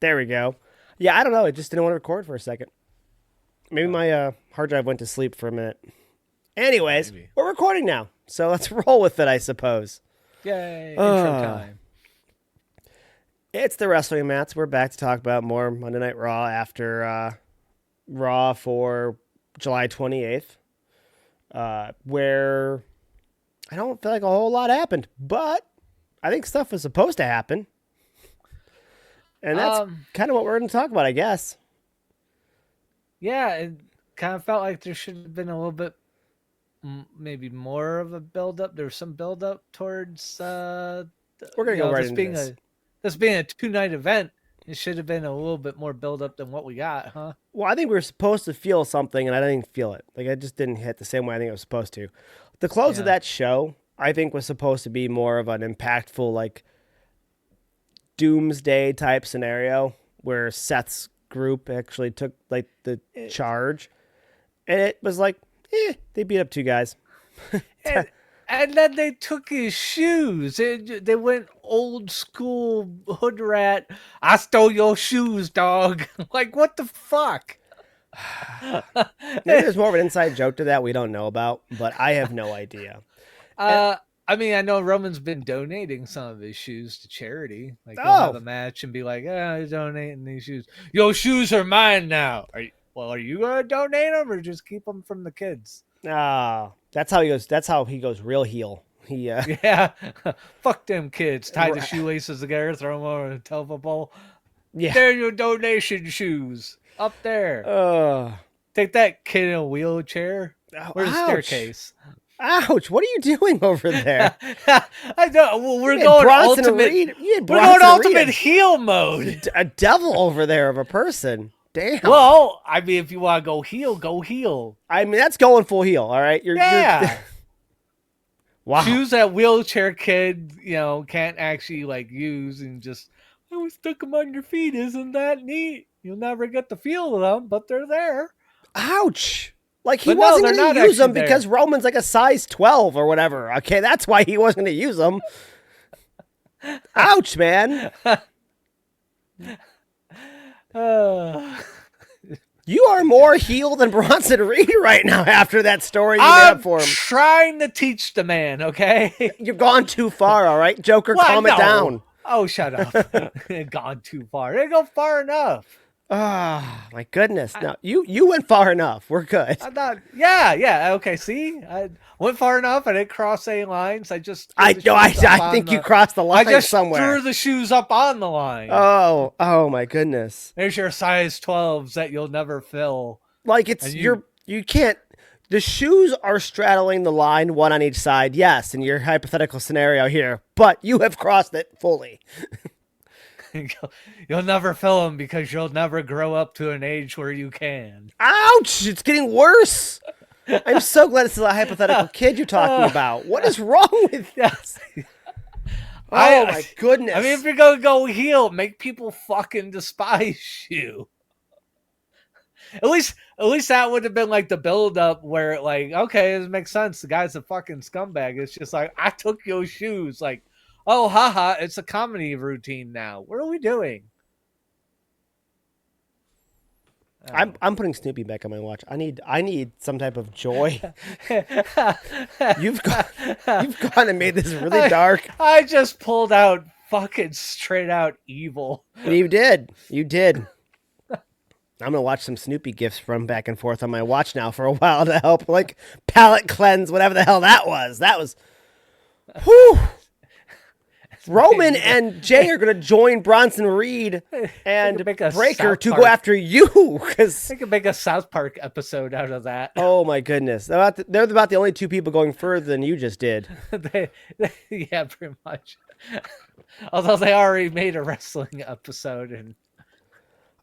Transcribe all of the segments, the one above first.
There we go. Yeah, I don't know. It just didn't want to record for a second. Maybe Oh, my hard drive went to sleep for a minute. Anyways, maybe. we're recording now, so let's roll with it, I suppose. Yay, intro Uh, time. it's the wrestling mats. We're back to talk about more Monday Night Raw after Raw for July 28th, where I don't feel like a whole lot happened, but I think stuff was supposed to happen, and that's Um, kind of what we're going to talk about, I guess. yeah, it kind of felt like there should have been a little bit, maybe more of a build up. There was some build up towards, We're going to go right this into being this. a 2 night event. It should have been a little bit more build up than what we got, huh? Well, I think we were supposed to feel something, and I didn't feel it. Like, I just didn't hit the same way I think it was supposed to. The close of Yeah. that show, I think, was supposed to be more of an impactful, like, doomsday type scenario where Seth's group actually took, like, the charge. And it was like, they beat up two guys. And, and then they took his shoes. They went old school hood rat. I stole your shoes, dog. Like, what the fuck? Maybe there's more of an inside joke to that we don't know about, but I have no idea. And, uh, I mean, I know Roman's been donating some of his shoes to charity. Like, he'll have oh, a match and be like, I'm donating these shoes. Your shoes are mine now. Are you going to donate them or just keep them from the kids? that's how he goes. That's how he goes real heel. He, Yeah. Fuck them kids. Tie the shoelaces together, throw them over the telephone pole. yeah. They're your donation shoes. Up there. Uh, Take that kid in a wheelchair. oh, Where's the ouch. staircase? Ouch. What are you doing over there? I don't. Well, You had Bronson Reed. You had We're going Bronson ultimate Reed, heel mode. a devil over there of a person. Damn. Well, I mean, if you want to go heel, go heel. I mean, that's going full heel. All right. You're. Yeah. Wow. Shoes that wheelchair kid, can't actually like use and just we stuck them on your feet. Isn't that neat? You'll never get the feel of them, but they're there. Ouch. Like he But no, wasn't they're going not to use actually them because there. Roman's like a size 12 or whatever. Okay, that's why he wasn't going to use them. Ouch, man. Uh, You are more heel than Bronson Reed right now after that story you made up I'm for him. trying to teach the man, okay? You've gone too far, all right? Joker, What? calm it down. No. Oh, shut up. Gone too far. They go far enough. Ah, my goodness. No, you went far enough. We're good. I'm not. Yeah. Okay, see? I went far enough. I didn't cross any lines. I just threw I the no, I, shoes up I on think you the. crossed the I line just somewhere. threw the shoes up on the line. Oh my goodness. There's your size 12s that you'll never fill. Like And it's you. you can't. The shoes are straddling the line, one on each side. Yes, in your hypothetical scenario here, but you have crossed it fully. You'll never fill them because you'll never grow up to an age where you can. Ouch! It's getting worse. I'm so glad this is a hypothetical kid you're talking about. What is wrong with this? Oh my goodness. I mean, if you're gonna go heel, make people fucking despise you. At least that would have been like the build up where like, okay, it makes sense. The guy's a fucking scumbag. It's just like I took your shoes. Like, oh, haha, it's a comedy routine now. What are we doing? I'm putting Snoopy back on my watch. I need some type of joy. You've gone you've gone and made this really dark. I just pulled out fucking straight out evil. You did. You did. I'm gonna watch some Snoopy gifs from back and forth on my watch now for a while to help like palate cleanse whatever the hell that was. That was whew. Roman and Jay are going to join Bronson Reed and make a Breaker South to go Park. after you. Because They could make a South Park episode out of that. oh my goodness, they're about the only two people going further than you just did. Yeah, pretty much. Although they already made a wrestling episode, and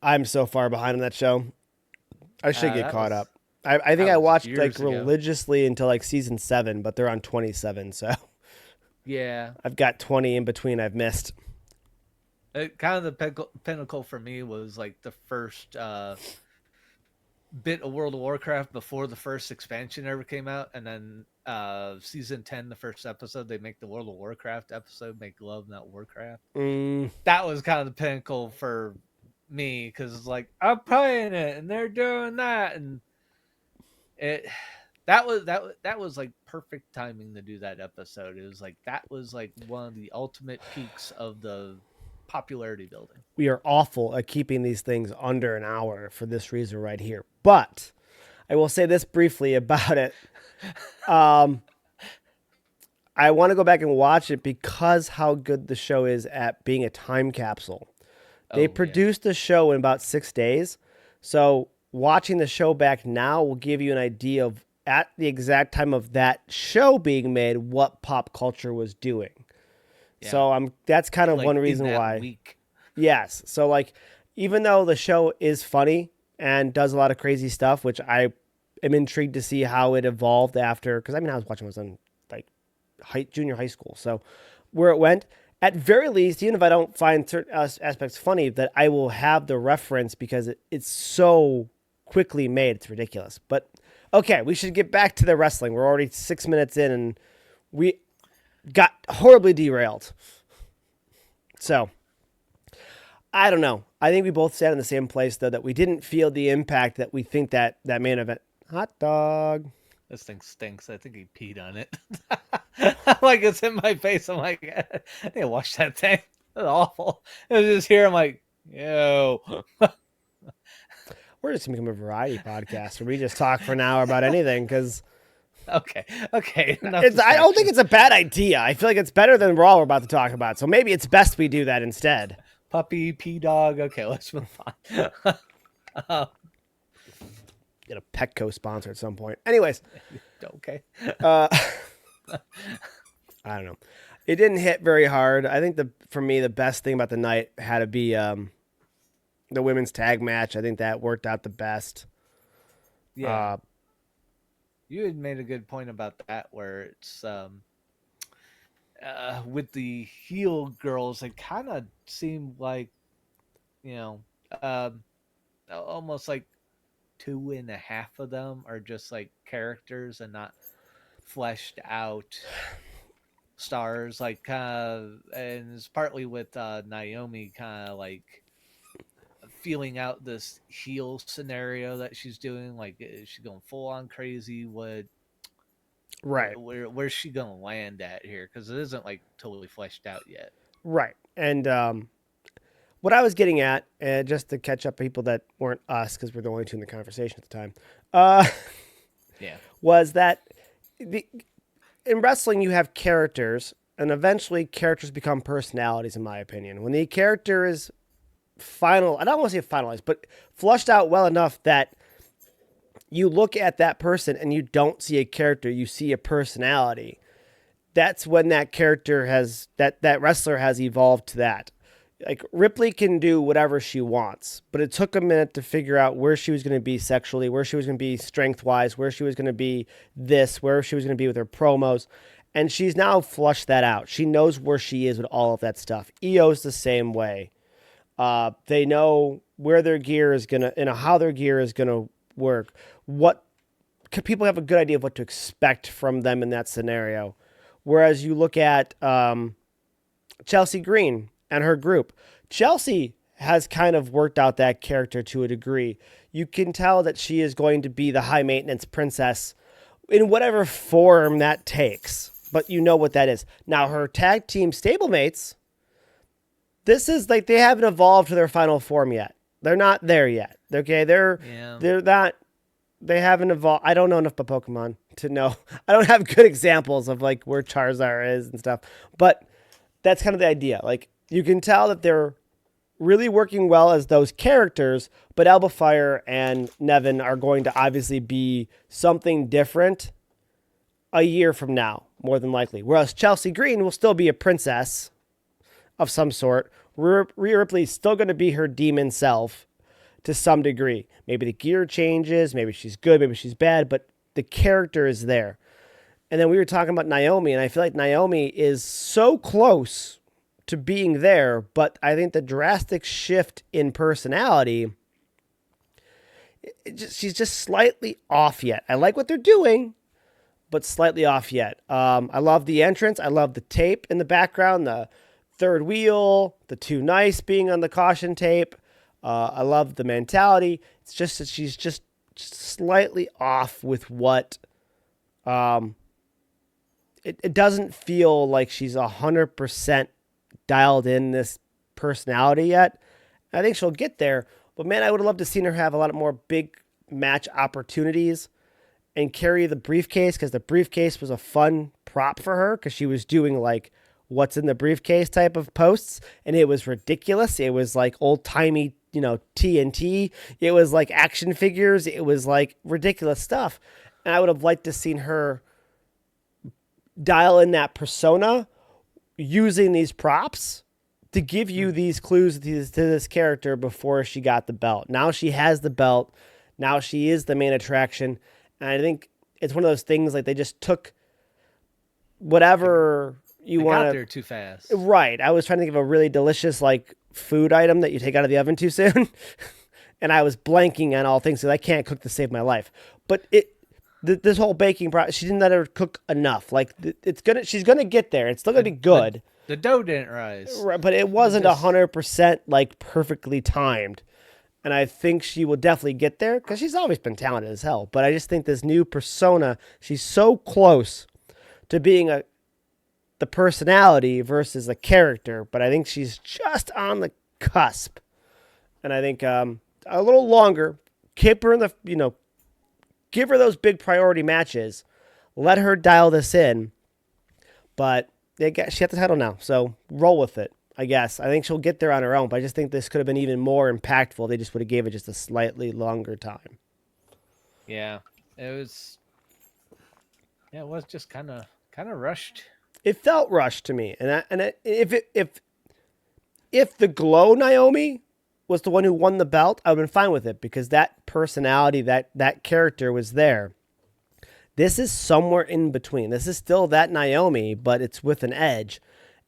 I'm so far behind on that show. I should get that caught was up. I think that I was watched years like ago. religiously until like season 7, but they're on 27, so yeah, I've got 20 in between I've missed. kind of the pinnacle for me was like the first bit of World of Warcraft before the first expansion ever came out, and then season 10, the first episode, they make the World of Warcraft episode, make love not Warcraft. Mm, That was kind of the pinnacle for me because it's like I'm playing it and they're doing that, and it that was like perfect timing to do that episode. It was like that was like one of the ultimate peaks of the popularity building. We are awful at keeping these things under an hour for this reason right here. But I will say this briefly about it. I want to go back and watch it because how good the show is at being a time capsule. They Oh yeah, produced the show in about 6 days. So watching the show back now will give you an idea of at the exact time of that show being made, what pop culture was doing. yeah. So that's kind of Like one in reason that why. week. Yes. So like, even though the show is funny and does a lot of crazy stuff, which I am intrigued to see how it evolved after, because I mean, I was watching when I was in like junior high school. So where it went, at very least, even if I don't find certain aspects funny, that I will have the reference because it's so quickly made. It's ridiculous. But okay, we should get back to the wrestling. We're already 6 minutes in and we got horribly derailed. So I don't know. I think we both sat in the same place, though, that we didn't feel the impact that we think that main event. Hot dog. This thing stinks. I think he peed on it. Like it's in my face. I'm like, I need to wash that thing. That's awful. It was just here. I'm like, yo. We're just going to become a variety podcast where we just talk for an hour about anything because Okay. Okay. I don't think it's a bad idea. I feel like it's better than we're about to talk about. So maybe it's best we do that instead. Puppy, pee dog. Okay, let's move on. Get a Petco sponsor at some point. Anyways. Okay. I don't know. It didn't hit very hard. I think for me, the best thing about the night had to be the women's tag match. I think that worked out the best. Yeah. You had made a good point about that, where it's with the heel girls, it kind of seemed like, almost like 2.5 of them are just like characters and not fleshed out stars. Like, and it's partly with Naomi kind of like feeling out this heel scenario that she's doing. Like, is she going full on crazy? Right. Where's she gonna land at here? Because it isn't like totally fleshed out yet. Right. And what I was getting at, just to catch up people that weren't us, because we're the only two in the conversation at the time, Yeah. was that in wrestling you have characters, and eventually characters become personalities, in my opinion. When the character is I don't want to say finalized, but flushed out well enough that you look at that person and you don't see a character, you see a personality. That's when that character that wrestler has evolved to that. Like Ripley can do whatever she wants, but it took a minute to figure out where she was going to be sexually, where she was going to be strength-wise, where she was going to be where she was going to be with her promos. And she's now flushed that out. She knows where she is with all of that stuff. EO's the same way. They know where their gear is going to, how their gear is going to work. People have a good idea of what to expect from them in that scenario. Whereas you look at Chelsea Green and her group. Chelsea has kind of worked out that character to a degree. You can tell that she is going to be the high maintenance princess in whatever form that takes. But you know what that is. Now, her tag team stablemates, this is like they haven't evolved to their final form yet. They're not there yet. Okay, they're not. They haven't evolved. I don't know enough about Pokemon to know. I don't have good examples of like where Charizard is and stuff. But that's kind of the idea. Like you can tell that they're really working well as those characters, but Alba Fire and Nevin are going to obviously be something different a year from now, more than likely. Whereas Chelsea Green will still be a princess of some sort. Rhea Ripley's still going to be her demon self to some degree. Maybe the gear changes, maybe she's good, maybe she's bad, but the character is there. And then we were talking about Naomi, and I feel like Naomi is so close to being there, but I think the drastic shift in personality, she's just slightly off yet. I like what they're doing, but slightly off yet. I love the entrance. I love the tape in the background, the third wheel, the Too Nice being on the caution tape. I love the mentality. It's just that she's just slightly off with what. It doesn't feel like she's 100% dialed in this personality yet. I think she'll get there, but man, I would have loved to seen her have a lot more big match opportunities and carry the briefcase, because the briefcase was a fun prop for her because she was doing like what's in the briefcase type of posts, and it was ridiculous. It was like old timey, TNT. It was like action figures. It was like ridiculous stuff. And I would have liked to seen her dial in that persona using these props to give you these clues to this character before she got the belt. Now she has the belt. Now she is the main attraction. And I think it's one of those things like they just took whatever you want. Got there too fast. Right. I was trying to think of a really delicious like food item that you take out of the oven too soon. And I was blanking on all things because I can't cook to save my life. But this whole baking process, she didn't let her cook enough. Like she's gonna get there. It's still gonna be good. The dough didn't rise. Right, but it wasn't 100% like perfectly timed. And I think she will definitely get there because she's always been talented as hell. But I just think this new persona, she's so close to being the personality versus the character. But I think she's just on the cusp. And I think a little longer, keep her in the, give her those big priority matches. Let her dial this in. But she got the title now, so roll with it. I guess. I think she'll get there on her own, but I just think this could have been even more impactful. They just would have gave it just a slightly longer time. Yeah, it was. Yeah, it was just kind of rushed. It felt rushed to me, and if the Glow Naomi was the one who won the belt, I would have been fine with it because that personality, that character was there. This is somewhere in between. This is still that Naomi, but it's with an edge.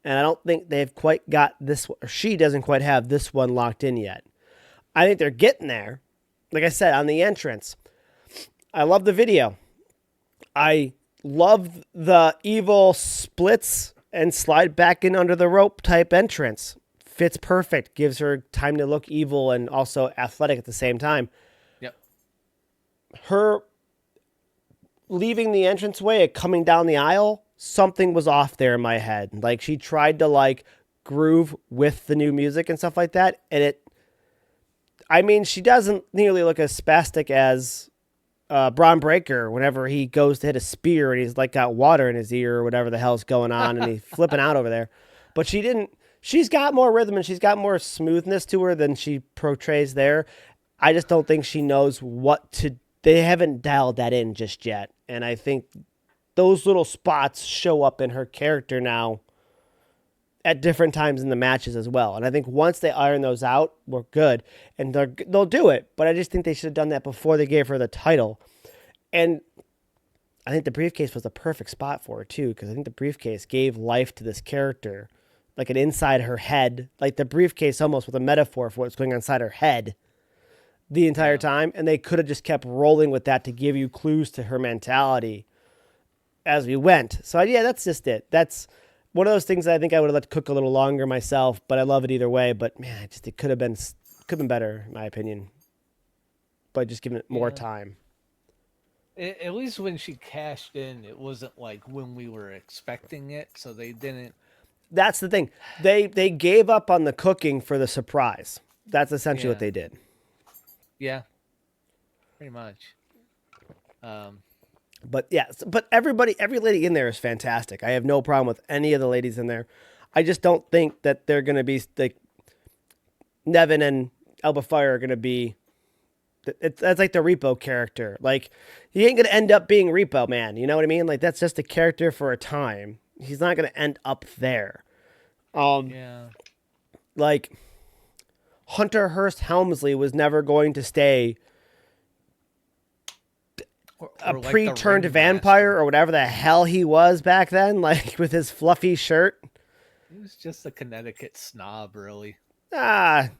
And I don't think they've quite got this, or she doesn't quite have this one locked in yet. I think they're getting there. Like I said, on the entrance, I love the video. I love the evil splits and slide back in under the rope type entrance. Fits perfect. Gives her time to look evil and also athletic at the same time. Yep. Her leaving the entranceway and coming down the aisle, something was off there in my head. Like she tried to like groove with the new music and stuff like that. And she doesn't nearly look as spastic as Braun Breaker whenever he goes to hit a spear and he's like got water in his ear or whatever the hell's going on and he's flipping out over there. But she's got more rhythm and she's got more smoothness to her than she portrays there. I just don't think she knows they haven't dialed that in just yet. And I think those little spots show up in her character now at different times in the matches as well. And I think once they iron those out, we're good. And they'll do it. But I just think they should have done that before they gave her the title. And I think the briefcase was the perfect spot for her too, because I think the briefcase gave life to this character. Like an inside her head. Like the briefcase almost with a metaphor for what's going on inside her head the entire time. And they could have just kept rolling with that to give you clues to her mentality as we went. So yeah, that's just it. That's one of those things that I think I would have let cook a little longer myself, but I love it either way. But man, it could have been better in my opinion, by just giving it more time. At least when she cashed in, it wasn't like when we were expecting it, so they didn't. That's the thing. They gave up on the cooking for the surprise. That's essentially what they did. Yeah, pretty much. But yeah, every lady in there is fantastic. I have no problem with any of the ladies in there. I just don't think that they're going to be like Nevin and Elba Fire are going to be. That's like the Repo character. Like he ain't going to end up being Repo Man. You know what I mean? Like that's just a character for a time. He's not going to end up there. Like Hunter Hearst Helmsley was never going to stay a like pre-turned vampire or whatever the hell he was back then, like with his fluffy shirt. He was just a Connecticut snob, really. No,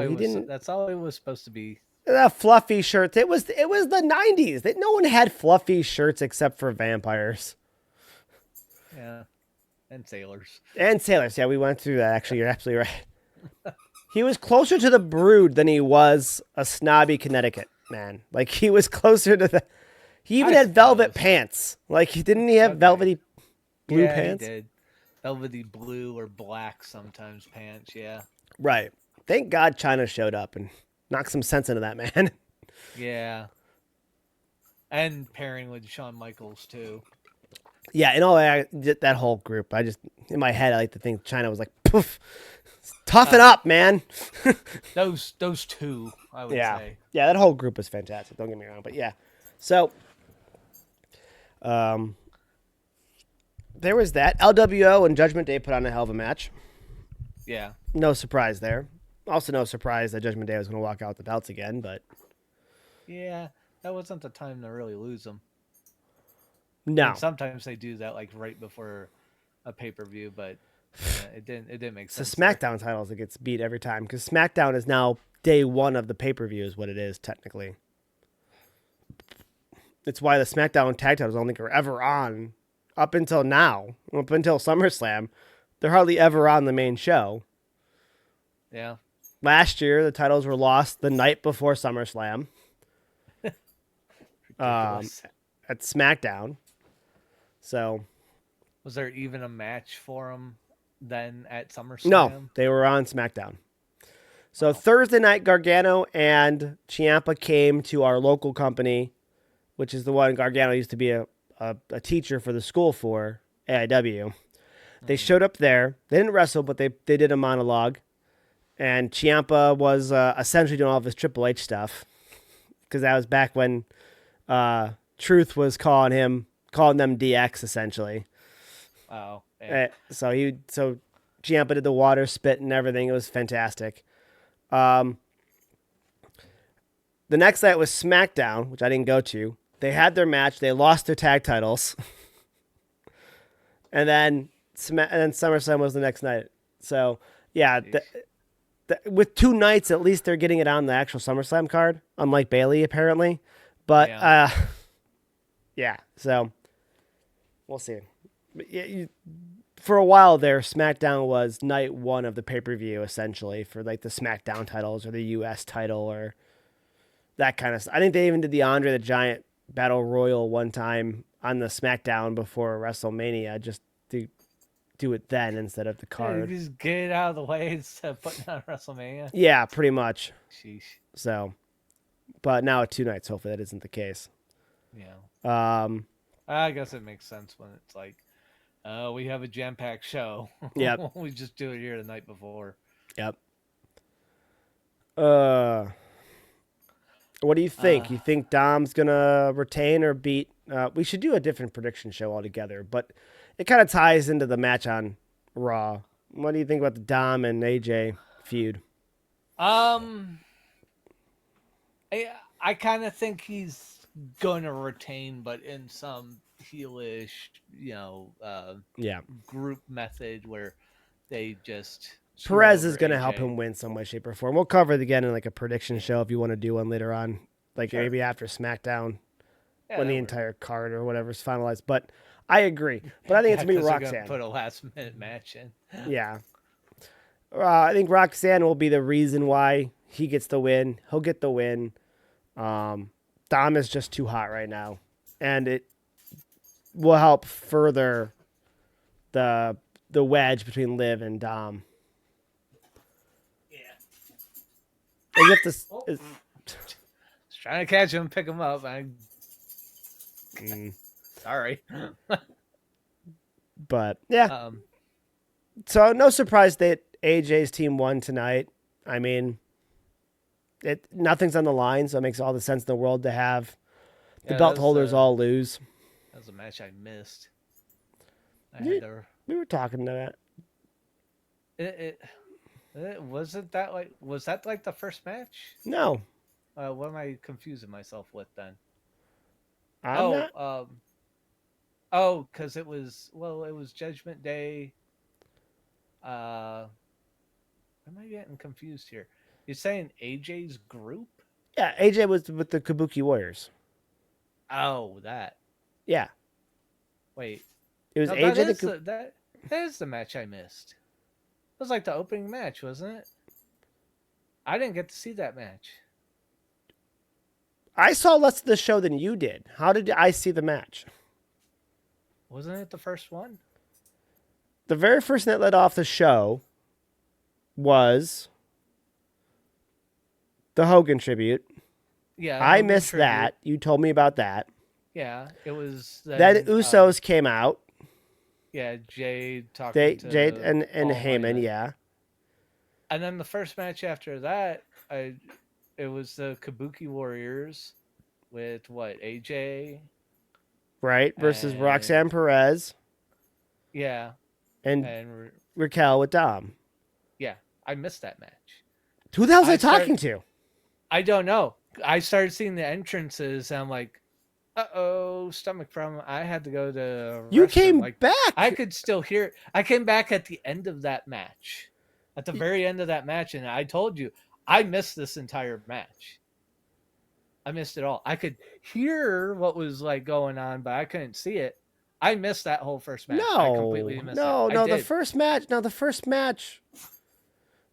he didn't. That's all he was supposed to be. The fluffy shirts. It was the 90s. No one had fluffy shirts except for vampires. Yeah, and sailors. Yeah, we went through that. Actually, you're absolutely right. He was closer to the Brood than he was a snobby Connecticut man. Like he was closer to the. He even I had velvet suppose. pants. Like didn't he have Okay. velvety blue Yeah, he pants? did. Velvety blue or black sometimes pants. Yeah. Right. Thank God China showed up and knocked some sense into that man. Yeah. And pairing with Shawn Michaels too. Yeah, and all that whole group. I just in my head I like to think China was like, poof, toughen Oh, up, man. those two, I would Yeah, say. yeah, that whole group was fantastic. Don't get me wrong, but yeah. So, um, there was that. LWO and Judgment Day put on a hell of a match. Yeah. No surprise there. Also, no surprise that Judgment Day was going to walk out with the belts again, but Yeah. That wasn't the time to really lose them. I no. mean, sometimes they do that like right before a pay per view, but it didn't. It didn't make It's the sense there. SmackDown titles that gets beat every time because SmackDown is now day one of the pay per view, is what it is technically. It's why the SmackDown tag titles I don't think are ever on up until now, up until SummerSlam. They're hardly ever on the main show. Yeah. Last year, the titles were lost the night before SummerSlam Ridiculous. at SmackDown. So, Was there even a match for them then at SummerSlam? no, they were on SmackDown. So, Thursday night, Gargano and Ciampa came to our local company, which is the one Gargano used to be a teacher for the school for, AIW. They showed up there. They didn't wrestle, but they did a monologue. And Ciampa was essentially doing all of his Triple H stuff because that was back when Truth was calling them DX essentially. Oh, yeah. So Ciampa did the water spit and everything. It was fantastic. The next night was SmackDown, which I didn't go to. They had their match. They lost their tag titles, and then SummerSlam was the next night. So yeah, with 2 nights at least they're getting it on the actual SummerSlam card, unlike Bailey apparently. But yeah, so we'll see. But yeah, for a while there, SmackDown was night one of the pay-per-view essentially for like the SmackDown titles or the US title or that kind of stuff. I think they even did the Andre the Giant Battle Royal one time on the SmackDown before WrestleMania just to do it then instead of the card. You just get it out of the way instead of putting on WrestleMania. Yeah, pretty much. Sheesh. So, but now at 2 nights, hopefully that isn't the case. Yeah. I guess it makes sense when it's like, we have a jam-packed show. Yep. We just do it here the night before. Yep. What do you think? You think Dom's gonna retain or beat? We should do a different prediction show altogether, but it kind of ties into the match on Raw. What do you think about the Dom and AJ feud? I kind of think he's going to retain, but in some heelish, Yeah. group method where they just Perez is going to help him win some way, shape, or form. We'll cover it again in like a prediction show if you want to do one later on, like maybe after SmackDown when the entire card or whatever is finalized. But I agree. But I think it's going to be Roxanne. Put a last-minute match in. Yeah. I think Roxanne will be the reason why he gets the win. He'll get the win. Dom is just too hot right now, and it will help further the wedge between Liv and Dom. Yeah. You have to. Just trying to catch him, pick him up. Sorry. But yeah. So no surprise that AJ's team won tonight. I mean, nothing's on the line, so it makes all the sense in the world to have the belt holders all lose. That was a match I missed. We were talking to that. Wasn't that like? Was that like the first match? No. What am I confusing myself with then? Not. Because it was Judgment Day. Am I getting confused here? You're saying AJ's group? Yeah, AJ was with the Kabuki Warriors. Oh, that. Yeah. Wait. It was AJ. That is the match I missed. It was like the opening match, wasn't it? I didn't get to see that match. I saw less of the show than you did. How did I see the match? Wasn't it the first one? The very first thing that led off the show was the Hogan tribute. Yeah, I Hogan missed tribute. that. You told me about that. Yeah, it was Then then. Usos came out. Yeah, Jay talking They Jade to and Paul Heyman, Heyman. yeah. And then the first match after that, it was the Kabuki Warriors with what, AJ Right? Versus and Roxanne Perez yeah, and and Raquel with Dom. yeah, I missed that match. Who the hell's I I start talking to? I don't know. I started seeing the entrances and I'm like, uh-oh, stomach problem. I had to go to the You restroom. came Like I back. could still hear it. I came back at the end of that match. At the very end of that match, and I told you I missed this entire match. I missed it all. I could hear what was like going on, but I couldn't see it. I missed that whole first match. I completely No, missed it. no, I no. The did. first match. No, the first match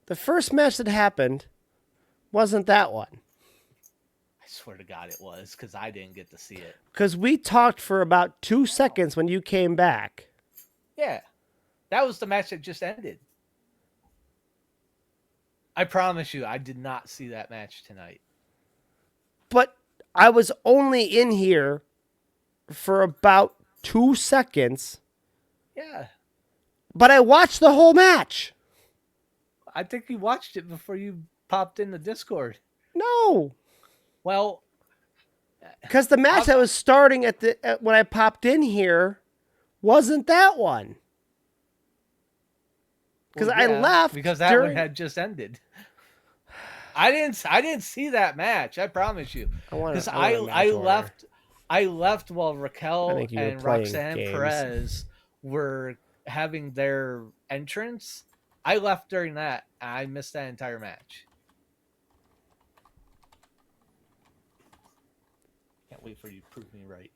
that happened wasn't that one. I swear to God, it was because I didn't get to see it. Because we talked for about 2 seconds when you came back. Yeah, that was the match that just ended. I promise you, I did not see that match tonight. But I was only in here for about 2 seconds. Yeah, But I watched the whole match. I think you watched it before you popped in the Discord. No. Well, Because the match that was starting when I popped in here wasn't that one. Because well, I left because that one had just ended. I didn't see that match. I promise you. Because I left while Raquel and Roxanne Perez were having their entrance. I left during that. I missed that entire match. Can't wait for you to prove me right.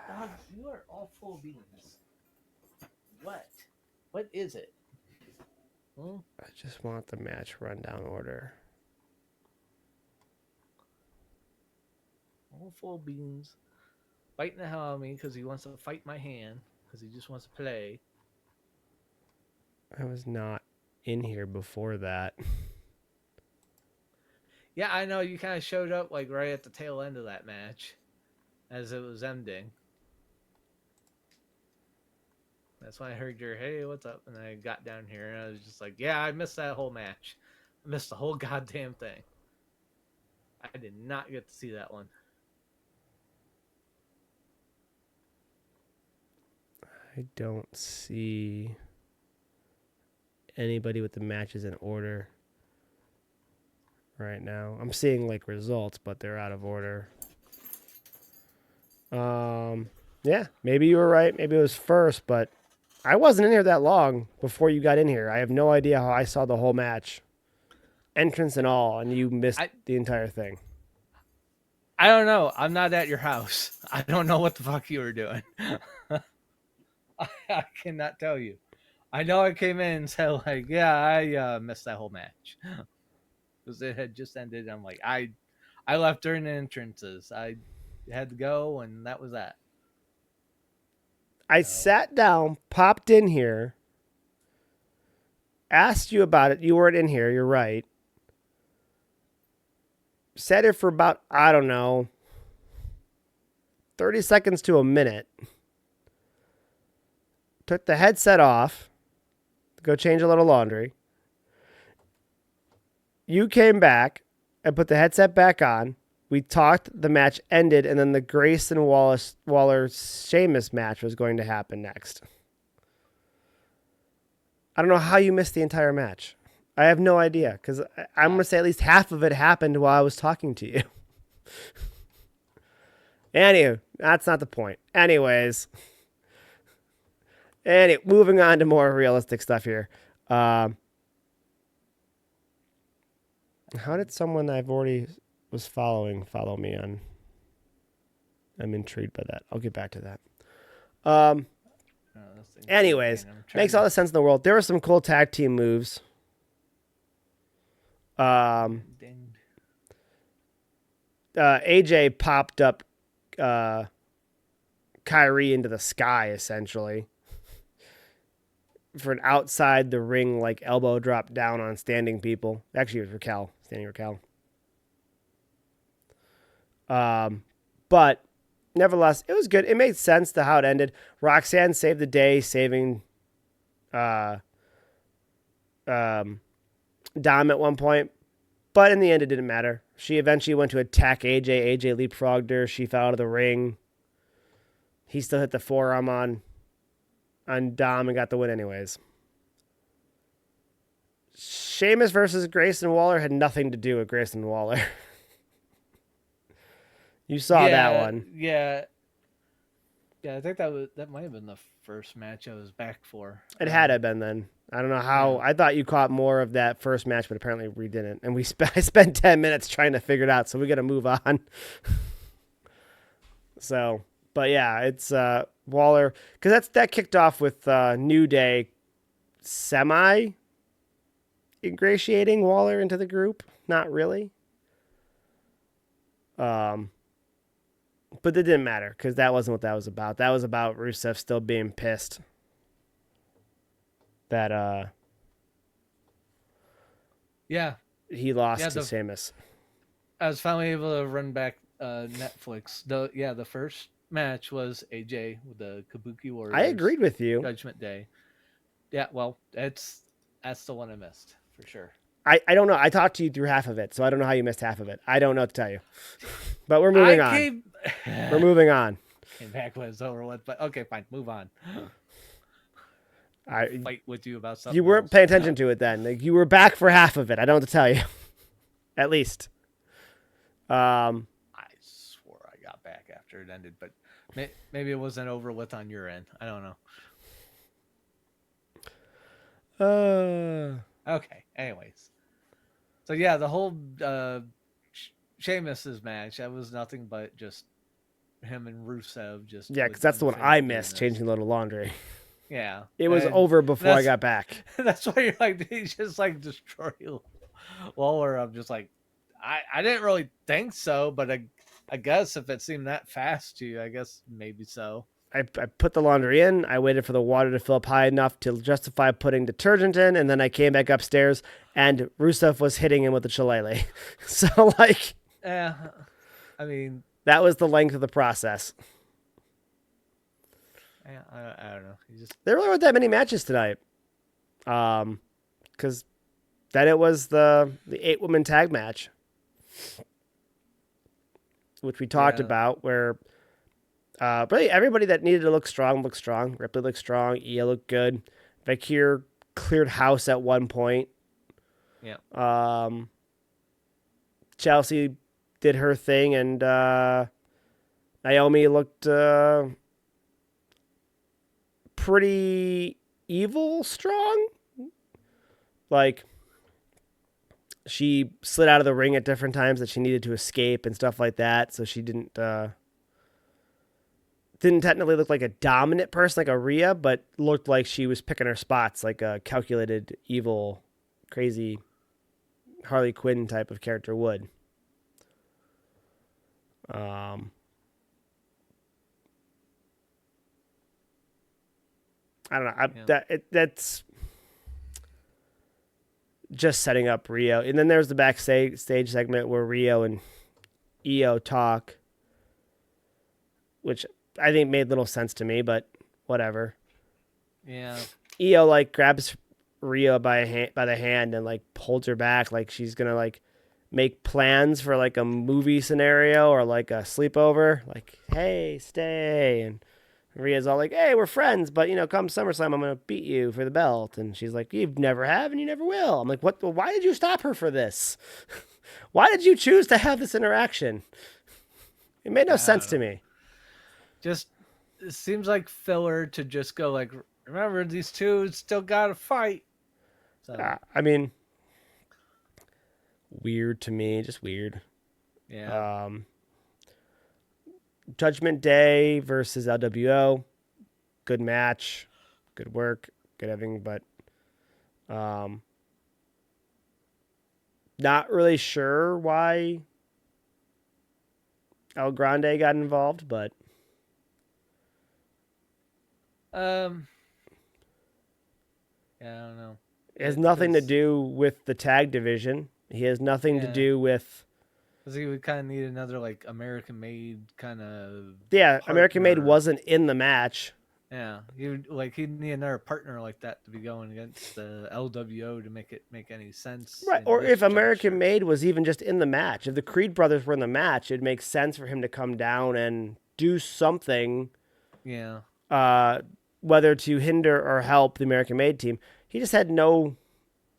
Dogs, you are all full of beans. What? What is it? I just want the match rundown order. All full of beans. Biting the hell out of me because he wants to fight my hand. Because he just wants to play. I was not in here before that. Yeah, I know. You kind of showed up like right at the tail end of that match. As it was ending. That's when I heard your, hey, what's up? And I got down here and I was just like, yeah, I missed that whole match. I missed the whole goddamn thing. I did not get to see that one. I don't see anybody with the matches in order right now. I'm seeing like results, but they're out of order. Yeah, maybe you were right. Maybe it was first, but I wasn't in here that long before you got in here. I have no idea how I saw the whole match, entrance and all, and you missed the entire thing. I don't know. I'm not at your house. I don't know what the fuck you were doing. I cannot tell you. I know I came in and said like, yeah, I missed that whole match because it had just ended. I'm like, I left during the entrances. I had to go, and that was that. I sat down, popped in here, asked you about it. You weren't in here. You're right. Sat here for about, I don't know, 30 seconds to a minute. Took the headset off to go change a little laundry. You came back and put the headset back on. We talked, the match ended, and then the Grayson Waller Sheamus match was going to happen next. I don't know how you missed the entire match. I have no idea, because I'm going to say at least half of it happened while I was talking to you. Anyway, that's not the point. Anyways. Moving on to more realistic stuff here. How did someone I've already was following follow me on? I'm intrigued by that. I'll get back to that. Let's Anyways, makes all the sense in the world. There were some cool tag team moves. AJ popped up Kyrie into the sky, essentially, for an outside the ring, like, elbow drop down on standing people. Actually, it was Raquel, standing Raquel. But nevertheless, it was good. It made sense to how it ended. Roxanne saved the day, saving Dom at one point. But in the end, it didn't matter. She eventually went to attack AJ. AJ leapfrogged her. She fell out of the ring. He still hit the forearm on Dom and got the win anyways. Sheamus versus Grayson Waller had nothing to do with Grayson Waller. You saw that one. Yeah. Yeah, I think that might have been the first match I was back for. It had to have been then. I don't know how. Yeah. I thought you caught more of that first match, but apparently we didn't. And I spent 10 minutes trying to figure it out, so we got to move on. So, but yeah, it's Waller, because that kicked off with New Day semi-ingratiating Waller into the group. Not really. But it didn't matter, because that wasn't what that was about. That was about Rusev still being pissed that he lost to Sheamus. I was finally able to run back Netflix. The first match was AJ with the Kabuki Warriors. I agreed with you. Judgment Day. Yeah, well, that's the one I missed for sure. I don't know. I talked to you through half of it, so I don't know how you missed half of it. I don't know what to tell you. But we're moving on. We're moving on. Came back when it's over with, but okay, fine, move on. I fight with you about something. You weren't paying attention to it then. Like, you were back for half of it. I don't know what to tell you. At least. I swore I got back after it ended, but maybe it wasn't over with on your end. I don't know. Okay. Anyways, so yeah, the whole Sheamus's match, that was nothing but just him and Rusev. Because that's the one I missed, changing a load of laundry. Yeah, it was over before I got back. That's why you're like, he just like destroy Waller. I'm just like, I didn't really think so, but I guess if it seemed that fast to you, I guess maybe so. I put the laundry in. I waited for the water to fill up high enough to justify putting detergent in, and then I came back upstairs, and Rusev was hitting him with the shillelagh. So, like... Yeah, I mean... That was the length of the process. Yeah, I don't know. There really weren't that many matches tonight. Because then it was the 8-woman tag match, which we talked about, where... really, everybody that needed to look strong looked strong. Ripley looked strong. Io looked good. Vakir cleared house at one point. Yeah. Chelsea did her thing, and Naomi looked pretty evil strong. Like, she slid out of the ring at different times that she needed to escape and stuff like that, so she didn't technically look like a dominant person like a Rhea, but looked like she was picking her spots like a calculated, evil, crazy Harley Quinn type of character would. I don't know. That's just setting up Rio. And then there's the backstage segment where Rio and Io talk, which I think made little sense to me, but whatever. Yeah. Io like grabs Rio by the hand and like holds her back like she's gonna like make plans for like a movie scenario or like a sleepover. Like, hey, stay. And Rhea's all like, hey, we're friends, but come SummerSlam, I'm gonna beat you for the belt. And she's like, you never have and you never will. I'm like, what? Why did you stop her for this? Why did you choose to have this interaction? It made no sense to me. Just, it seems like filler to just go like, remember, these two still got to fight. So. I mean, weird to me, just weird. Yeah. Judgment Day versus LWO, good match. good work, good everything, but um, not really sure why El Grande got involved, but Um, yeah, I don't know. it has nothing to Because do with the tag division. He has nothing to yeah, do with because he would kind of need another like American made kind of yeah. American Made partner. wasn't in the match. Yeah, he would like he'd need another partner like that to be going against the LWO to make it make any sense Right. in Or this if American juncture. Made was even just in the match, if the Creed brothers were in the match, it'd make sense for him to come down and do something, Yeah, uh, whether to hinder or help the American Made team. He just had no.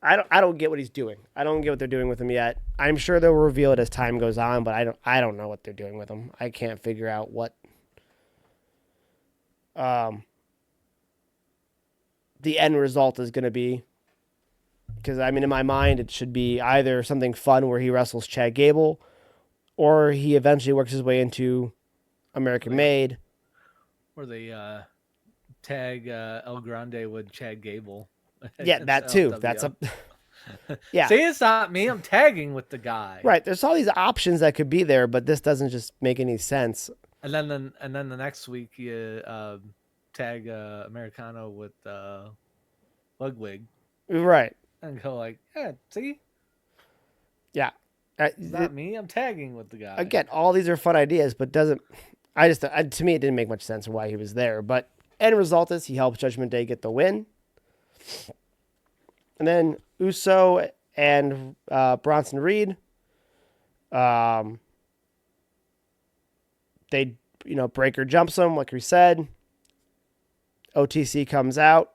I don't get what he's doing. I don't get what they're doing with him yet. I'm sure they'll reveal it as time goes on, but I don't know what they're doing with him. I can't figure out what um the end result is going to be. Because I mean, in my mind, it should be either something fun where he wrestles Chad Gable, or he eventually works his way into or American they Made. or they tag El Grande with Chad Gable Yeah, against that too. That's LWO. a yeah, See, it's not me. I'm tagging with the guy. right. There's all these options that could be there, but this doesn't just make any sense. And then the next week you tag Americano with Ludwig Right. and go like, yeah, see, Yeah. it's not me. I'm tagging with the guy. Again, all these are fun ideas, but doesn't. To me, it didn't make much sense why he was there. But end result is he helps Judgment Day get the win, and then Uso and Bronson Reed, um, they Breaker jumps him like we said. OTC comes out,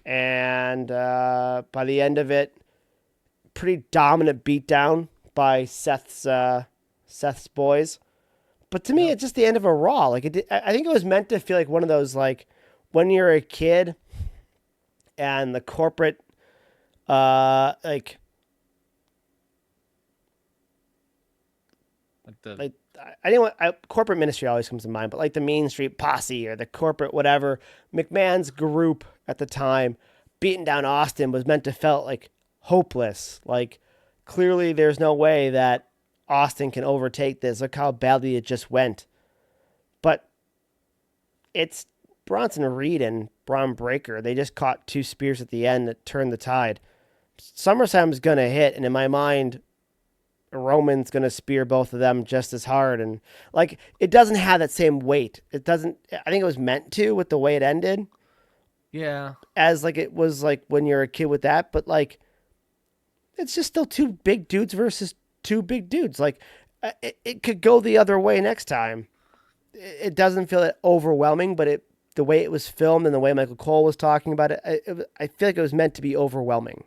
and by the end of it, pretty dominant beatdown by Seth's boys. But to me, Yep. it's just the end of a Raw. Like I think it was meant to feel like one of those like when you're a kid and the corporate like Like the like I didn't want corporate ministry always comes to mind, but like the Main Street Posse or the corporate whatever McMahon's group at the time beating down Austin was meant to felt like hopeless. Like clearly there's no way that Austin can overtake this. Look how badly it just went. But it's Bronson Reed and Braun Breaker. They just caught two spears at the end that turned the tide. SummerSlam is gonna hit, and in my mind, Roman's gonna spear both of them just as hard, and like it doesn't have that same weight. It doesn't. I think it was meant to with the way it ended, yeah, as like it was like when you're a kid with that, but like it's just still two big dudes versus two big dudes. Like it could go the other way next time. It doesn't feel that overwhelming, but the way it was filmed and the way Michael Cole was talking about it, I feel like it was meant to be overwhelming.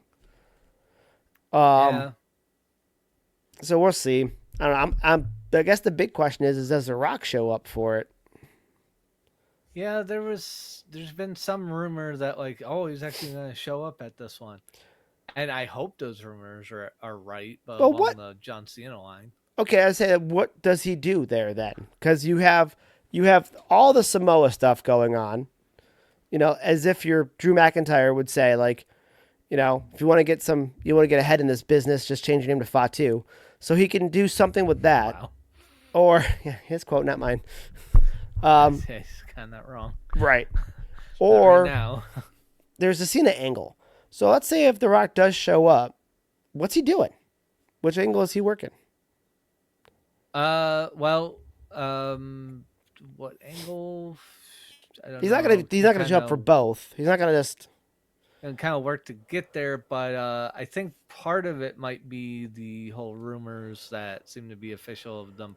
Um, yeah, so we'll see. I don't know. I guess the big question is does The Rock show up for it? yeah. There's been some rumor that like, oh, he's actually going to show up at this one, and I hope those rumors are right, but Well, along what? the John Cena line. Okay, I say what does he do there then? Because you have all the Samoa stuff going on. As if your Drew McIntyre would say, like, if you want to get ahead in this business, just change your name to Fatu. So he can do something with that. Wow, Or, yeah, his quote, not mine. he's kind of not wrong. Right. Not right Or now. there's a Cena angle. So let's say if The Rock does show up, what's he doing? Which angle is he working? Well, what angle? I don't He's not gonna know. he's not gonna show up for both. He's not gonna just And kind of work to get there, but I think part of it might be the whole rumors that seem to be official of them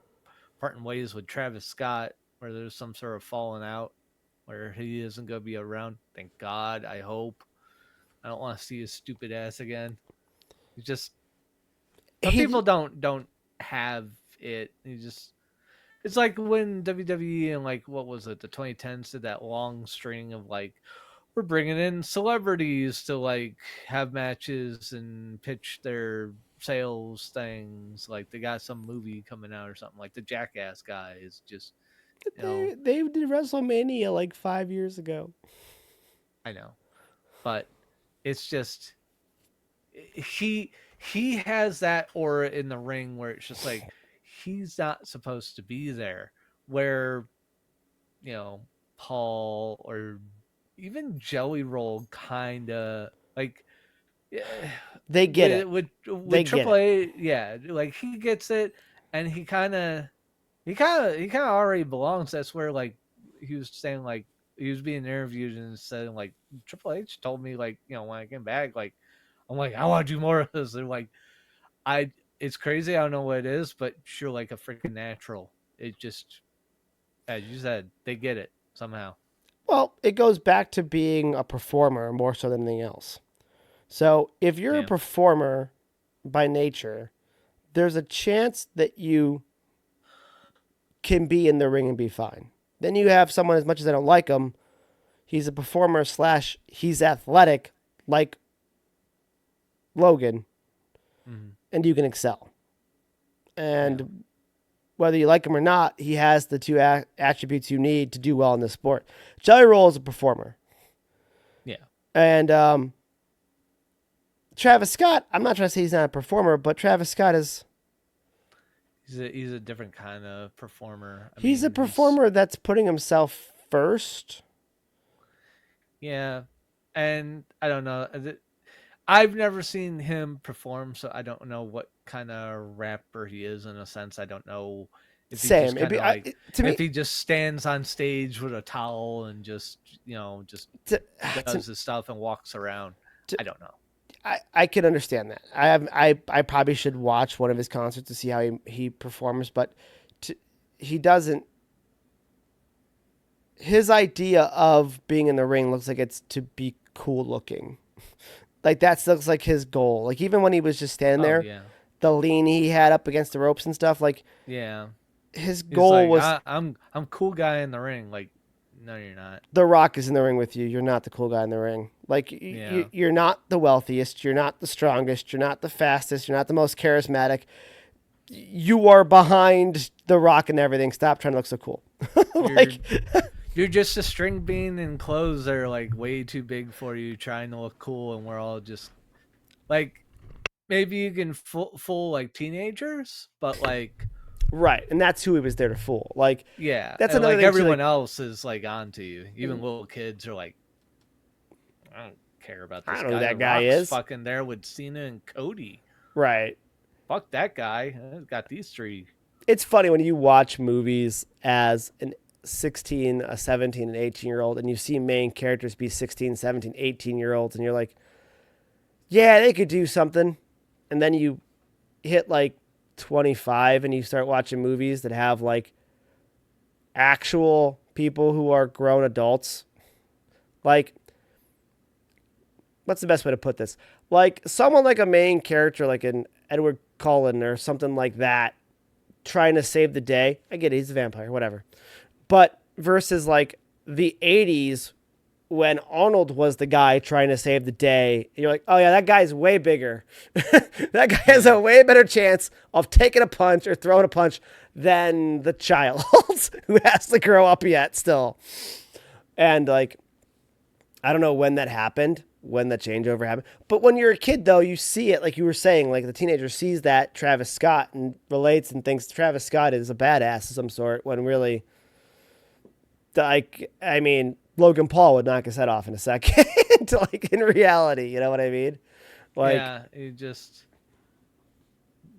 parting ways with Travis Scott, where there's some sort of falling out, where he isn't going to be around. Thank God. I hope. I don't want to see his stupid ass again. He's just some he people don't have it. It's like when WWE and like what was it, the 2010s did that long string of like we're bringing in celebrities to like have matches and pitch their sales things. Like they got some movie coming out or something. Like the Jackass guys, just you know, they did WrestleMania like 5 years ago. I know, but it's just he has that aura in the ring where it's just like he's not supposed to be there. Where you know Paul or even Jelly Roll kind of like yeah, They get it. with They get Triple it. A, yeah, like he gets it, and he kind of already belongs. That's where like he was saying like he was being interviewed and saying like Triple H told me like when I came back like I'm like I want to do more of this. They're like I it's crazy. I don't know what it is, but you're like a freaking natural. It just as you said, they get it somehow. Well, it goes back to being a performer more so than anything else. So if you're a Yeah. performer by nature, there's a chance that you can be in the ring and be fine. Then you have someone, as much as I don't like him, he's a performer slash he's athletic like Logan, Mm-hmm. and you can excel. Yeah. And whether you like him or not, he has the two attributes you need to do well in this sport. Jelly Roll is a performer. Yeah. And Travis Scott, I'm not trying to say he's not a performer, but Travis Scott is. He's a different kind of performer. I He's a mean, he's performer that's putting himself first. yeah, and I don't know. I've never seen him perform, so I don't know what kind of rapper he is. In a sense, I don't know if he just Same. kind of like To if me, he just stands on stage with a towel and just to, to, does his stuff and walks around. to, I don't know. I can understand that. I probably should watch one of his concerts to see how he performs, but to, he doesn't. His idea of being in the ring looks like it's to be cool looking. Like that looks like his goal. Like even when he was just standing Oh there, yeah, the lean he had up against the ropes and stuff, like yeah. his He's goal like, was I'm cool guy in the ring. Like, no, you're not. The Rock is in the ring with you. You're not the cool guy in the ring. Like Yeah, you're not the wealthiest. You're not the strongest. You're not the fastest. You're not the most charismatic. You are behind the Rock and everything. Stop trying to look so cool. you're Like, you're just a string bean in clothes that are like way too big for you, trying to look cool, and we're all just like maybe you can fool like teenagers, but like right, and that's who he was there to fool. Like, yeah, that's and another like thing too. everyone Like, else is like onto you. Even little kids are like, I don't care about I this don't know who guy. The that guy Rock's is. fucking there with Cena and Cody. Right. Fuck that guy. I've got these three. It's funny when you watch movies as an 16, a 17, and 18-year-old, and you see main characters be 16, 17, 18-year-olds, and you're like, yeah, they could do something. And then you hit like 25 and you start watching movies that have like actual people who are grown adults. Like, what's the best way to put this? Like, someone like a main character, like an Edward Cullen or something like that, trying to save the day. I get it, he's a vampire, whatever. But versus like the 80s when Arnold was the guy trying to save the day, you're like, oh yeah, that guy's way bigger. That guy has Yeah. a way better chance of taking a punch or throwing a punch than the child who has to grow up yet still. And like, I don't know when that happened, when the changeover happened. But when you're a kid, though, you see it, like you were saying, like the teenager sees that Travis Scott and relates and thinks Travis Scott is a badass of some sort, when really, like, I mean, Logan Paul would knock his head off in a second. Like, in reality, you know what I mean? Like, Yeah, he just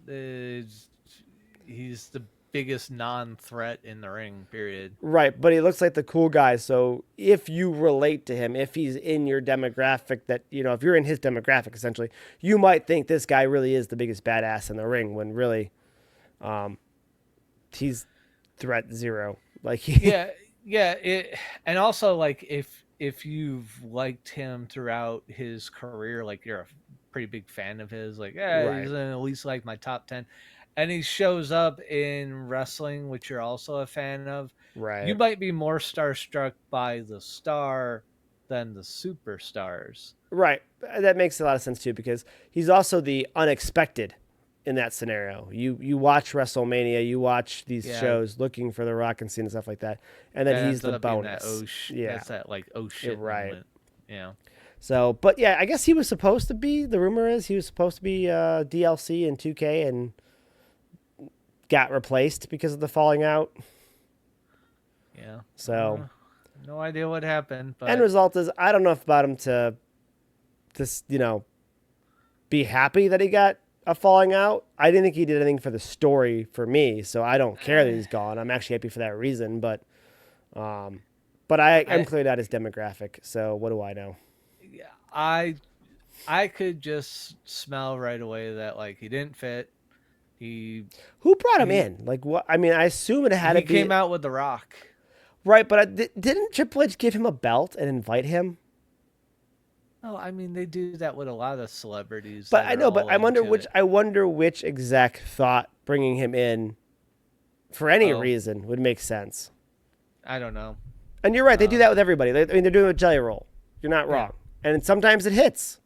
is he's the biggest non-threat in the ring. Period. right. But he looks like the cool guy. So if you relate to him, if he's in your demographic, that, you know, if you're in his demographic, essentially, you might think this guy really is the biggest badass in the ring when really he's threat zero. Like, Yeah, yeah. And also like if you've liked him throughout his career, like you're a pretty big fan of his, like yeah, he's right, in at least like my top 10, and he shows up in wrestling, which you're also a fan of. You right. might be more starstruck by the star than the superstars. Right. That makes a lot of sense too because he's also the unexpected in that scenario. You watch WrestleMania, you watch these Yeah, shows looking for the Rock and Cena and stuff like that, and then that he's ends the up being that bonus. Yeah, that's that like oh you're shit right. moment. Yeah. So, but yeah, I guess he was supposed to be. The rumor is he was supposed to be DLC in 2K and got replaced because of the falling out. Yeah. So, No idea what happened, end but result is I don't know if about him to just be happy that he got a falling out. I didn't think he did anything for the story for me, so I don't care that he's gone. I'm actually happy for that reason, um, but I'm I clearly not his demographic. So what do I know? yeah, I could just smell right away that like he didn't fit. He Who brought him he in? Like what? I mean, I assume it had to he be came out with The Rock. right, but didn't Triple H give him a belt and invite him? Oh, I mean they do that with a lot of celebrities But that I are know, but all into it. I wonder which exec thought bringing him in for any Oh, reason would make sense. I don't know. And you're right, they do Um, that with everybody. I mean, they're doing it with Jelly Roll. You're not yeah, wrong. And sometimes it hits.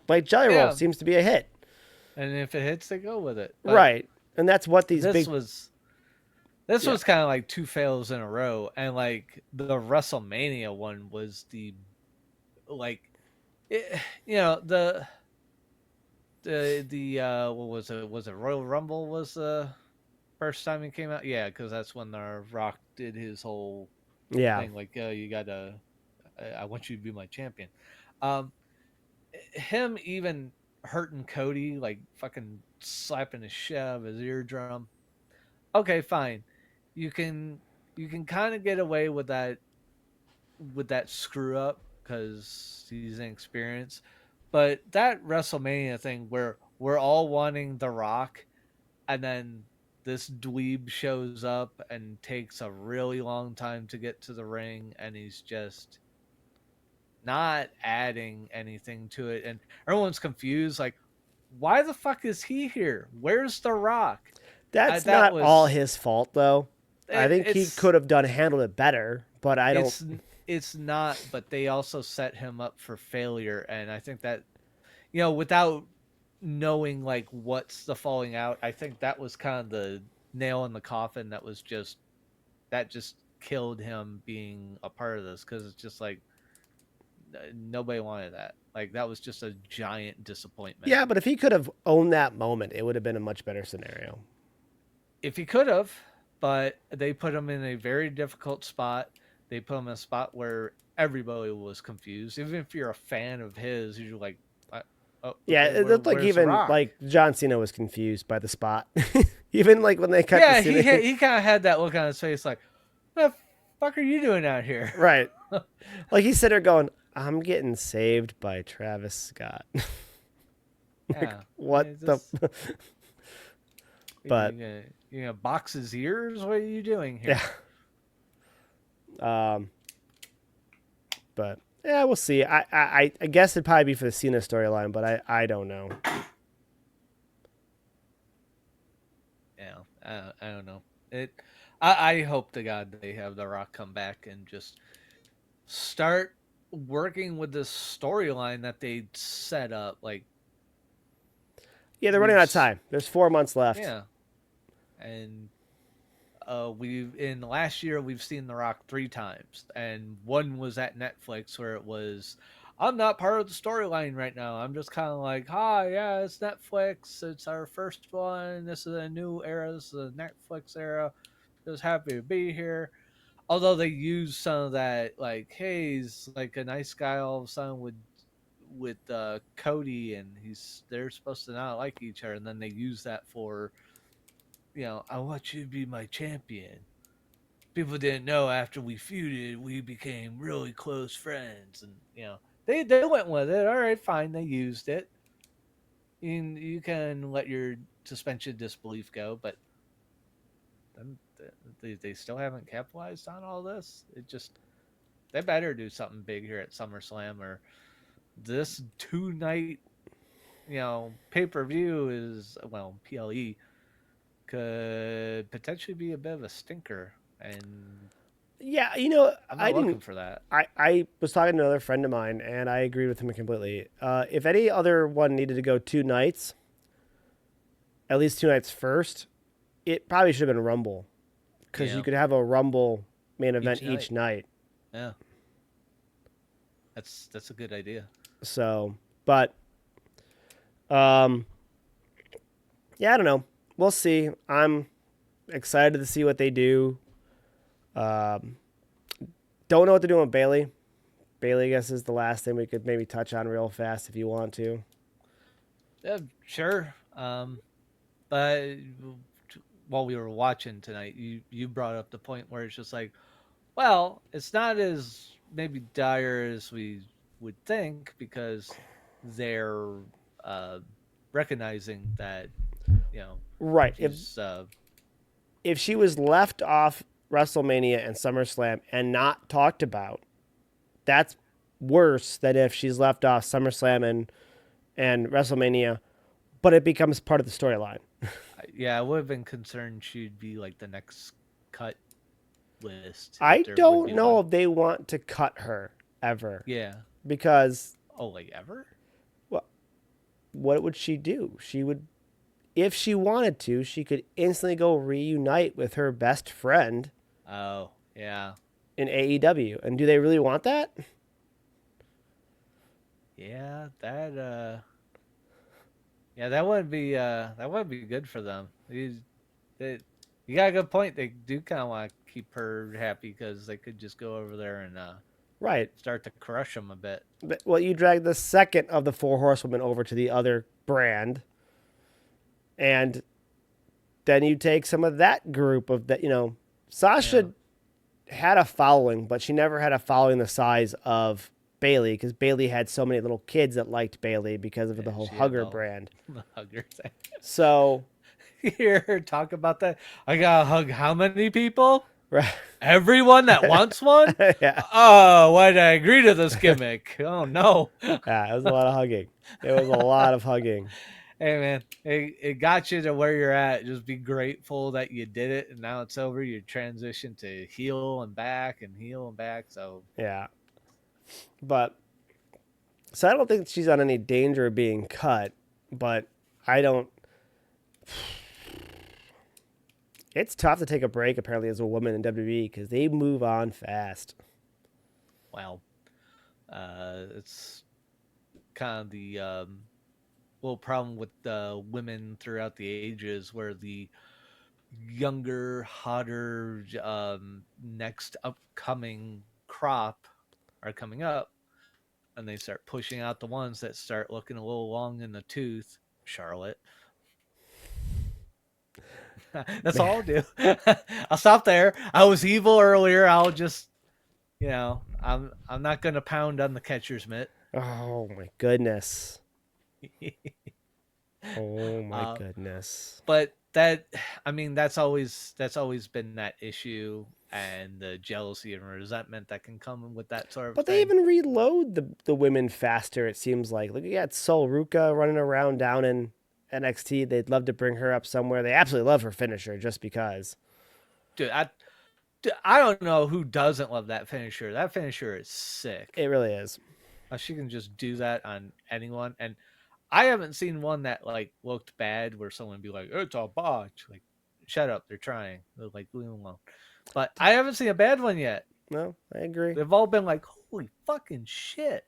Like Jelly Roll yeah, seems to be a hit. and if it hits, they go with it. But Right. And that's what these this big was this yeah. was kind of like two fails in a row, and like the WrestleMania one was the like, you know the what was it? Was it Royal Rumble was the first time he came out? Yeah, because that's when the Rock did his whole Yeah. thing. Like, you gotta, I want you to be my champion. Um, him even hurting Cody, like fucking slapping the shit out of his eardrum. Okay, fine. You can you can kind of get away with that screw up because he's inexperienced. But that WrestleMania thing where we're all wanting The Rock, and then this dweeb shows up and takes a really long time to get to the ring, and he's just not adding anything to it, and everyone's confused. Like, why the fuck is he here? Where's The Rock? That's That not all was his fault though. I think he it's could have done handled it better, but I don't. it's not. But they also set him up for failure, and I think that, without knowing like what's the falling out, I think that was kind of the nail in the coffin. That just killed him being a part of this, because it's just like nobody wanted that. Like, that was just a giant disappointment. Yeah, but if he could have owned that moment, it would have been a much better scenario. If he could have, but they put him in a very difficult spot. They put him in a spot where everybody was confused. Even if you're a fan of his, you're like, oh, Yeah, okay, it looked like where's The even Rock? like John Cena was confused by the spot. Even like when they cut the Yeah, Cena. he kind of had that look on his face, like, what the fuck are you doing out here? Right. Like he's sitting there going, I'm getting saved by Travis Scott. Like, Yeah, what the? But you gonna box his ears? What are you doing here? yeah. Um, but yeah, we'll see. I guess it'd probably be for the Cena storyline, but I don't know. Yeah, I don't know. I hope to God they have The Rock come back and just start working with this storyline that they set up. Like, Yeah, they're running we've out of time. There's 4 months left. yeah, and we've in last year we've seen The Rock 3 times, and one was at Netflix where it was, I'm not part of the storyline right now. I'm just kind of like, hi, yeah, it's Netflix. It's our first one. This is a new era. This is a Netflix era. Just happy to be here. Although they use some of that, like, hey, he's like a nice guy all of a sudden with Cody, and they're supposed to not like each other, and then they use that for, I want you to be my champion. People didn't know after we feuded, we became really close friends, and they went with it. All right, fine, they used it. You can let your suspension of disbelief go, but then they still haven't capitalized on all this. It just They better do something big here at SummerSlam, or this 2 night, pay per view is, well, PLE could potentially be a bit of a stinker, and Yeah, I'm I not looking didn't. for that. I was talking to another friend of mine, and I agreed with him completely. If any other one needed to go 2 nights, at least 2 nights first, it probably should have been Rumble, because you Yeah, could have a Rumble main event each each night. night. Yeah, That's a good idea. So, but um, yeah, I don't know. We'll see. I'm excited to see what they do. Um, don't know what they're doing with Bailey. Bailey, I guess, is the last thing we could maybe touch on real fast if you want to. Yeah, sure. But while we were watching tonight, you brought up the point where it's just like, well, it's not as maybe dire as we would think because they're uh, recognizing that you know Right. she's If she was left off WrestleMania and SummerSlam and not talked about, that's worse than if she's left off SummerSlam and WrestleMania, but it becomes part of the storyline. yeah, I would have been concerned she'd be like the next cut list if I there would don't be know one. if they want to cut her ever Yeah. because Oh, like ever? what would she do? She would, if she wanted to, she could instantly go reunite with her best friend Oh, yeah. in AEW. And do they really want that? Yeah, that would be good for them. You got a good point. They do kind of want to keep her happy because they could just go over there and Right. start to crush them a bit. But, well, you drag the second of the four horsewomen over to the other brand, and then you take some of that group of that. Sasha had a following, but she never had a following the size of Bailey because Bailey had so many little kids that liked Bailey because of Yeah, the whole she had hugger the brand. the hugger thing. So, You hear her talk about that? I gotta hug how many people? right. Everyone that wants one? Yeah. Oh, why did I agree to this gimmick? Oh no. Yeah, it was a lot of hugging. It was a lot of hugging. Hey man, it got you to where you're at. Just be grateful that you did it, and now it's over. You transition to heel and back and heel and back. So Yeah. But so I don't think she's on any danger of being cut, but I don't. It's tough to take a break apparently as a woman in WWE because they move on fast. well, it's kind of the little problem with women throughout the ages, where the younger, hotter, next upcoming crop are coming up, and they start pushing out the ones that start looking a little long in the tooth. Charlotte. That's all I'll do. I'll stop there. I was evil earlier. I'll just, I'm not gonna pound on the catcher's mitt. Oh my goodness. Oh my uh, goodness. but that, I mean, that's always been that issue, and the jealousy and resentment that can come with that sort of But they thing. even reload the women faster, it seems like. Look, you got Sol Ruka running around down in NXT. They'd love to bring her up somewhere. They absolutely love her finisher just because. Dude, I don't know who doesn't love that finisher. That finisher is sick. It really is. She can just do that on anyone, and I haven't seen one that like looked bad where someone would be like, "It's a botch." Like, shut up, they're trying. They're like, leave them alone. But I haven't seen a bad one yet. No, I agree. They've all been like, "Holy fucking shit!"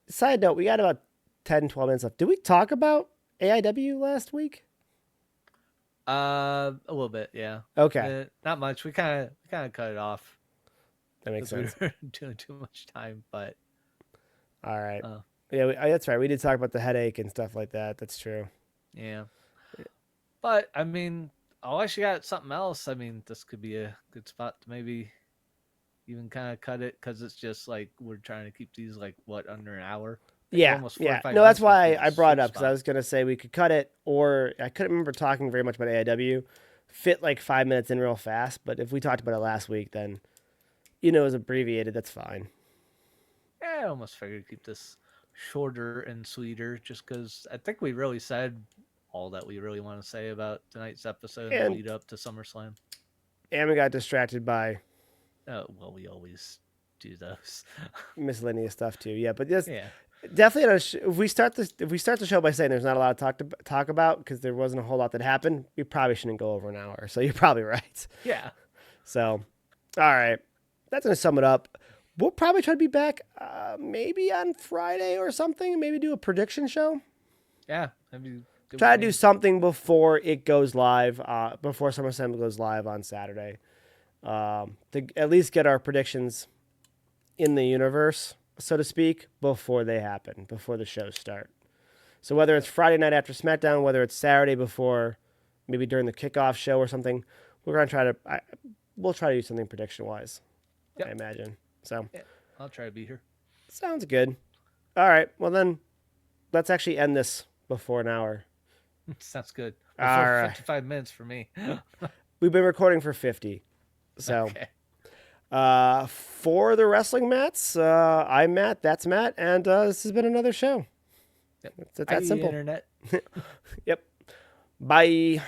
Side note, we got about 10, 12 minutes left. Did we talk about AIW last week? A little bit, yeah. Okay. Not much. We kind of cut it off That makes because sense. we were doing too much time. But All right. uh, Yeah, that's right. We did talk about the headache and stuff like that. That's true. yeah. But I mean, unless you got something else, I mean, this could be a good spot to maybe even kind of cut it, because it's just like we're trying to keep these like what, under an hour. I think Yeah, almost yeah. 45 No, that's minutes would why be a I brought it sweet up because I spot. was gonna say we could cut it, or I couldn't remember talking very much about AIW. Fit like 5 minutes in real fast, but if we talked about it last week, then it was abbreviated. That's fine. Yeah, I almost figured keep this shorter and sweeter, just because I think we really said all that we really want to say about tonight's episode and the And lead up to SummerSlam. we got distracted by Well, we always do those. miscellaneous stuff too. Yeah, but yes, Yeah. definitely. If we start the show by saying there's not a lot to talk about because there wasn't a whole lot that happened, we probably shouldn't go over an hour. So you're probably right. Yeah. So, all right, that's gonna sum it up. we'll probably try to be back maybe on Friday or something. Maybe do a prediction show. Yeah, I mean, Try to do something before it goes live, before SummerSlam goes live on Saturday, to at least get our predictions in the universe, so to speak, before they happen, before the shows start. So whether it's Friday night after SmackDown, whether it's Saturday before, maybe during the kickoff show or something, we're gonna try to. We'll try to do something prediction wise. Yep. I imagine. So Yeah, I'll try to be here. sounds good. All right. Well then, let's actually end this before an hour. Sounds good. All Before right. 55 minutes for me. We've been recording for 50. So, Okay. for the wrestling mats, I'm Matt. That's Matt, and this has been another show. Yep. It's that simple. Internet. Yep. Bye.